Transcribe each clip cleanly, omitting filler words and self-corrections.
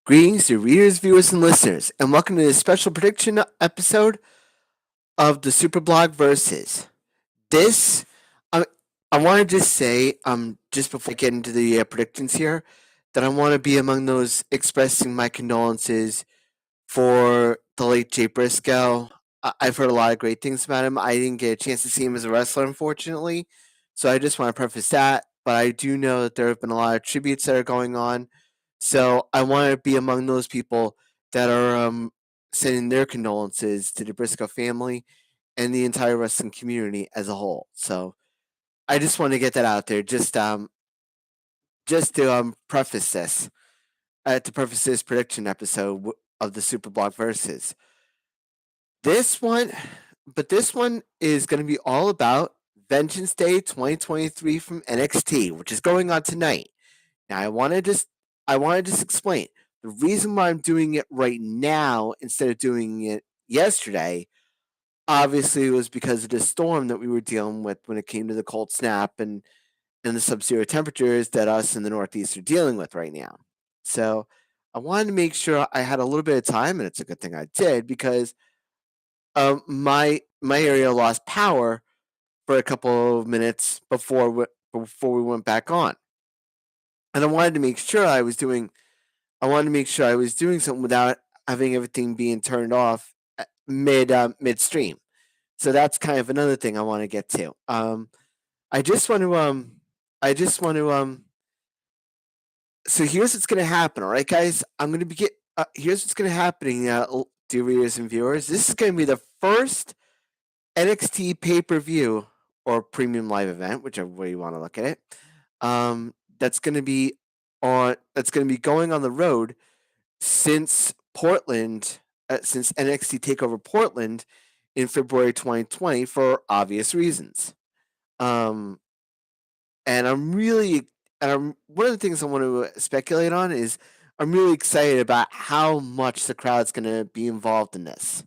Greetings to readers, viewers, and listeners, and welcome to this special prediction episode of the SuperBlog Versus. This, I, I want to just say, just before I get into the predictions here, that I want to be among those expressing my condolences for the late Jay Briscoe. I've heard a lot of great things about him. I didn't get a chance to see him as a wrestler, unfortunately, so I just want to preface that. But I do know that there have been a lot of tributes that are going on, so I want to be among those people that are sending their condolences to the Briscoe family and the entire wrestling community as a whole. So I just want to get that out there, just to preface this prediction episode of the Superblock Versus. This one, but this one is going to be all about Vengeance Day 2023 from NXT, which is going on tonight. Now, I want to just explain the reason why I'm doing it right now instead of doing it yesterday. Obviously, was because of the storm that we were dealing with when it came to the cold snap and the sub-zero temperatures that us in the Northeast are dealing with right now. So I wanted to make sure I had a little bit of time, and it's a good thing I did because my area lost power for a couple of minutes before we went back on, and I wanted to make sure I wanted to make sure I was doing something without having everything being turned off midstream. So that's kind of another thing I want to get to. I just want to I just want to So here's what's going to happen, all right, guys. I'm going to begin. Here's what's going to happen, dear readers and viewers. This is going to be the first NXT pay per view or premium live event, whichever way you want to look at it. That's going to be going on the road since Portland, since NXT Takeover Portland in February 2020 for obvious reasons. Um, and one of the things I want to speculate on is I'm really excited about how much the crowd's going to be involved in this.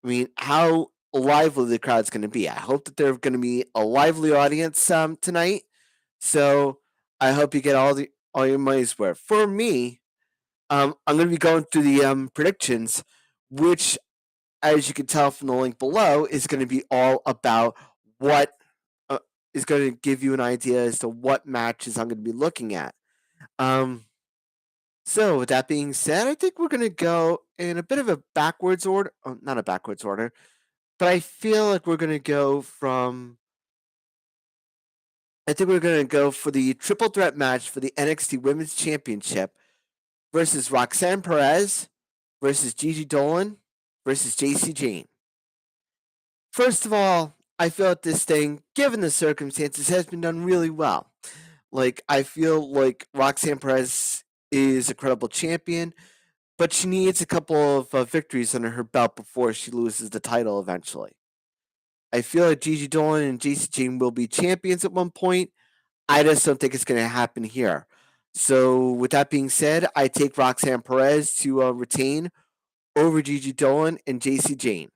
I mean, how lively the crowd's going to be. I hope that there's going to be a lively audience tonight. So I hope you get all your money's worth. For me, I'm going to be going through the predictions, which, as you can tell from the link below, is going to be all about what is going to give you an idea as to what matches I'm going to be looking at. So, with that being said, I think we're going to go in a bit of a backwards order. Not a backwards order, but I feel like we're going to go from. I think we're going to go for the triple threat match for the NXT Women's Championship versus Roxanne Perez versus Gigi Dolan versus JC Jane. First of all, I feel like this thing, given the circumstances, has been done really well. Like, I feel like Roxanne Perez is a credible champion, but she needs a couple of victories under her belt before she loses the title eventually. I feel like Gigi Dolan and JC Jane will be champions at one point. I just don't think it's going to happen here. So, with that being said, I take Roxanne Perez to retain over Gigi Dolan and JC Jane.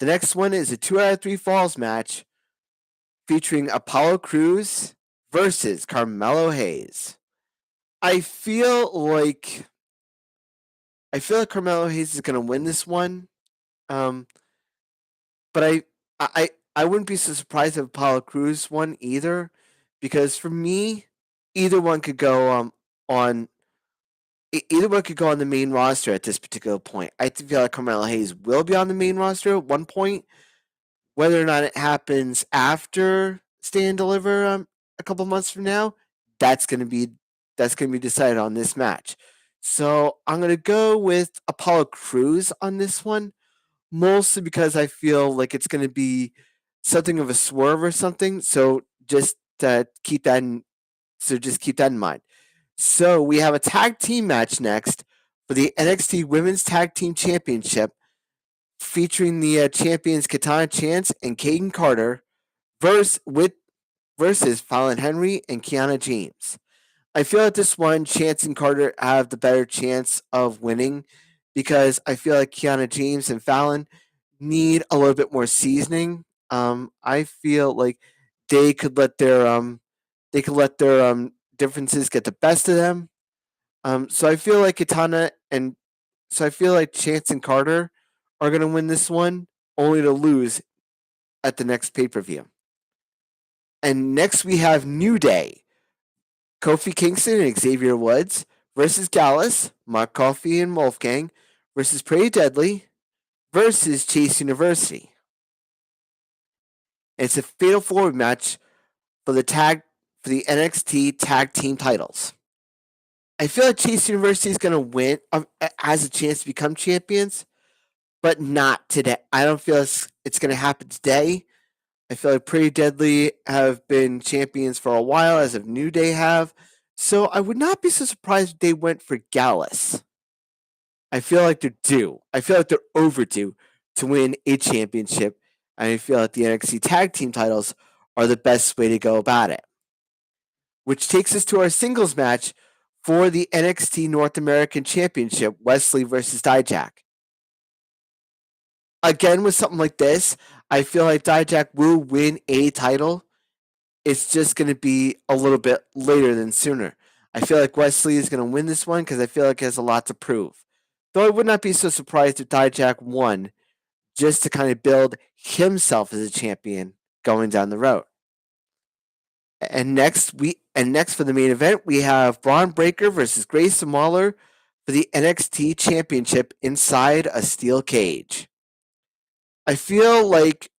The next one is a 2 out of 3 falls match featuring Apollo Crews versus Carmelo Hayes. I feel like Carmelo Hayes is going to win this one, but I wouldn't be so surprised if Apollo Crews won either, because for me, either one could go on the main roster at this particular point. I feel like Carmelo Hayes will be on the main roster at one point. Whether or not it happens after Stay and Deliver a couple months from now, that's going to be decided on this match. So I'm going to go with Apollo Crews on this one, mostly because I feel like it's going to be something of a swerve or something. So just keep that in mind. So we have a tag team match next for the NXT Women's Tag Team Championship, featuring the champions Katana Chance and Kaden Carter versus Fallon Henry and Kiana James. I feel like this one, Chance and Carter have the better chance of winning because I feel like Kiana James and Fallon need a little bit more seasoning. I feel like they could let their differences get the best of them. So I feel like Chance and Carter are going to win this one, only to lose at the next pay per view. And next we have New Day, Kofi Kingston and Xavier Woods versus Gallus, Mark Coffey and Wolfgang versus Pretty Deadly versus Chase University. It's a fatal four match for the NXT tag team titles. I feel like Chase University is going to win, has a chance to become champions, but not today. I don't feel it's going to happen today. I feel like Pretty Deadly have been champions for a while, as of New Day have. So I would not be so surprised if they went for Gallus. I feel like they're due. I feel like they're overdue to win a championship. And I feel like the NXT tag team titles are the best way to go about it. Which takes us to our singles match for the NXT North American Championship, Wesley versus Dijak. Again, with something like this, I feel like Dijak will win a title. It's just going to be a little bit later than sooner. I feel like Wesley is going to win this one because I feel like he has a lot to prove. Though I would not be so surprised if Dijak won, just to kind of build himself as a champion going down the road. And next for the main event, we have Braun Breaker versus Grayson Waller for the NXT Championship inside a steel cage. I feel like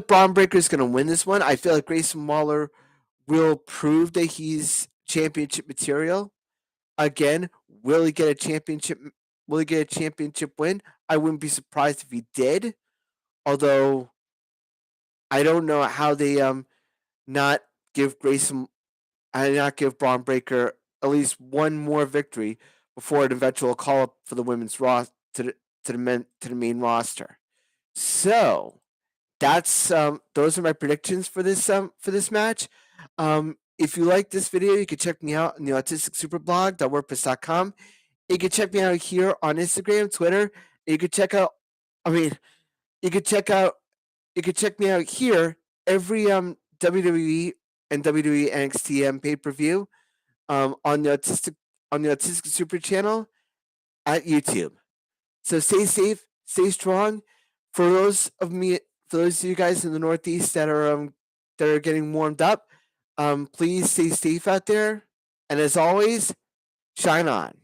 Braun Breaker is going to win this one. I feel like Grayson Waller will prove that he's championship material. Again, will he get a championship? Will he get a championship win? I wouldn't be surprised if he did. Although I don't know how they not give Braun Breaker at least one more victory before an eventual call up for the women's roster to the main roster. So that's those are my predictions for this match. If you like this video, you can check me out on the autisticsuperblog.wordpress.com. You can check me out here on Instagram, Twitter. You can check out you can check me out here every WWE and WWE NXT pay-per-view on the Autistic Super channel at YouTube. So stay safe, stay strong. For those of you guys in the Northeast that are getting warmed up, please stay safe out there. And as always, shine on.